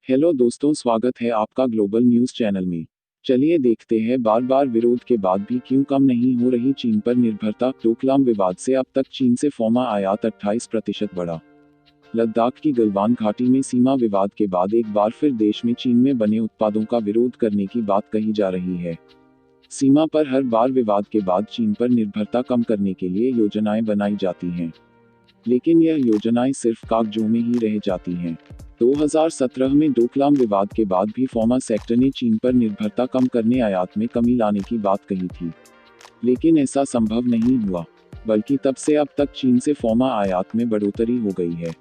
Hello दोस्तों, स्वागत है आपका ग्लोबल न्यूज चैनल में। चलिए देखते हैं बार बार विरोध के बाद भी क्यों कम नहीं हो रही चीन पर निर्भरता। डोकलाम विवाद से अब तक चीन से फोमा आयात 28% बढ़ा। लद्दाख की गलवान घाटी में सीमा विवाद के बाद एक बार फिर देश में चीन में बने उत्पादों का विरोध करने की बात कही जा रही है। सीमा पर हर बार विवाद के बाद चीन पर निर्भरता कम करने के लिए योजनाएं बनाई जाती हैं, लेकिन यह योजनाएं सिर्फ कागजों में ही रह जाती हैं। 2017 में डोकलाम विवाद के बाद भी फोमा सेक्टर ने चीन पर निर्भरता कम करने आयात में कमी लाने की बात कही थी, लेकिन ऐसा संभव नहीं हुआ, बल्कि तब से अब तक चीन से फोमा आयात में बढ़ोतरी हो गई है।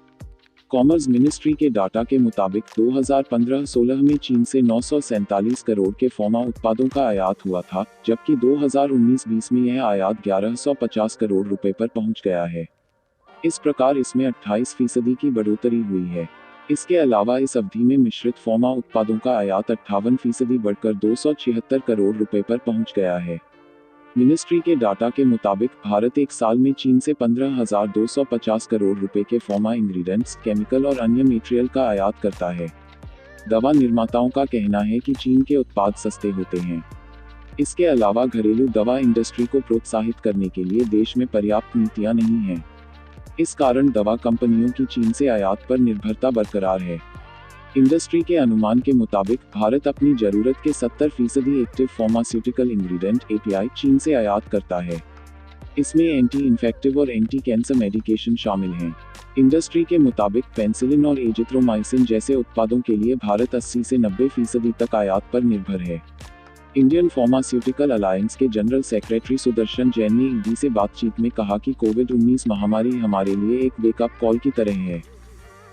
कॉमर्स मिनिस्ट्री के डाटा के मुताबिक 2015-16 में चीन से 947 करोड़ के फोमा उत्पादों का आयात हुआ था, जबकि 2019-20 में यह आयात 1150 करोड़ रुपए पर पहुंच गया है। इस प्रकार इसमें 28% की बढ़ोतरी हुई है। इसके अलावा इस अवधि में मिश्रित फोमा उत्पादों का आयात 58% बढ़कर 276 करोड़ रुपए पर पहुंच गया है। मिनिस्ट्री के डाटा के मुताबिक भारत एक साल में चीन से 15,250 करोड़ रुपए के फोमा इंग्रेडिएंट्स, केमिकल और अन्य मटेरियल का आयात करता है। दवा निर्माताओं का कहना है कि चीन के उत्पाद सस्ते होते हैं। इसके अलावा घरेलू दवा इंडस्ट्री को प्रोत्साहित करने के लिए देश में पर्याप्त नीतियां नहीं हैं। इस कारण दवा कंपनियों की चीन से आयात पर निर्भरता बरकरार है। इंडस्ट्री के अनुमान के मुताबिक भारत अपनी जरूरत के 70% एक्टिव फार्मास्यूटिकल इंग्रेडिएंट (API) चीन से आयात करता है। इसमें एंटी इन्फेक्टिव और एंटी कैंसर मेडिकेशन शामिल हैं। इंडस्ट्री के मुताबिक पेनिसिलिन और एजिथ्रोमाइसिन जैसे उत्पादों के लिए भारत 80 से 90% तक आयात पर निर्भर है। इंडियन फार्मास्यूटिकल अलायंस के जनरल सेक्रेटरी सुदर्शन जैन ने ईडी से बातचीत में कहा कि कोविड-19 महामारी हमारे लिए एक वेकअप कॉल की तरह है।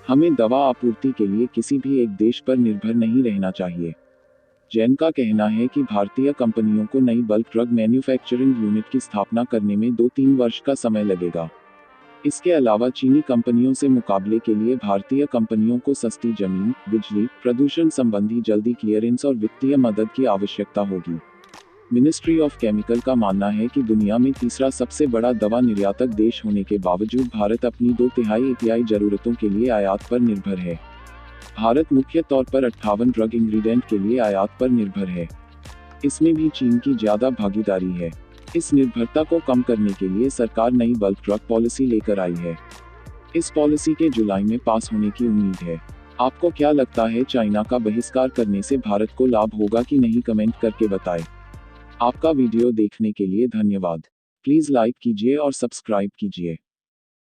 हमें दवा आपूर्ति के लिए किसी भी एक देश पर निर्भर नहीं रहना चाहिए। जैन का कहना है कि भारतीय कंपनियों को नई बल्क ड्रग मैन्युफैक्चरिंग यूनिट की स्थापना करने में 2-3 वर्ष का समय लगेगा। इसके अलावा चीनी कंपनियों से मुकाबले के लिए भारतीय कंपनियों को सस्ती जमीन, बिजली, प्रदूषण संबंधी जल्दी क्लियरेंस और वित्तीय मदद की आवश्यकता होगी। मिनिस्ट्री ऑफ केमिकल का मानना है कि दुनिया में तीसरा सबसे बड़ा दवा निर्यातक देश होने के बावजूद भारत अपनी 2/3 API जरूरतों के लिए आयात पर निर्भर है। भारत मुख्य तौर पर 58 ड्रग इंग्रेडिएंट के लिए आयात पर निर्भर है। इसमें भी चीन की ज्यादा भागीदारी है। इस निर्भरता को कम करने के लिए सरकार नई बल्क ड्रग पॉलिसी लेकर आई है। इस पॉलिसी के जुलाई में पास होने की उम्मीद है। आपको क्या लगता है, चाइना का बहिष्कार करने से भारत को लाभ होगा कि नहीं? कमेंट करके बताएं। आपका वीडियो देखने के लिए धन्यवाद। प्लीज लाइक कीजिए और सब्सक्राइब कीजिए।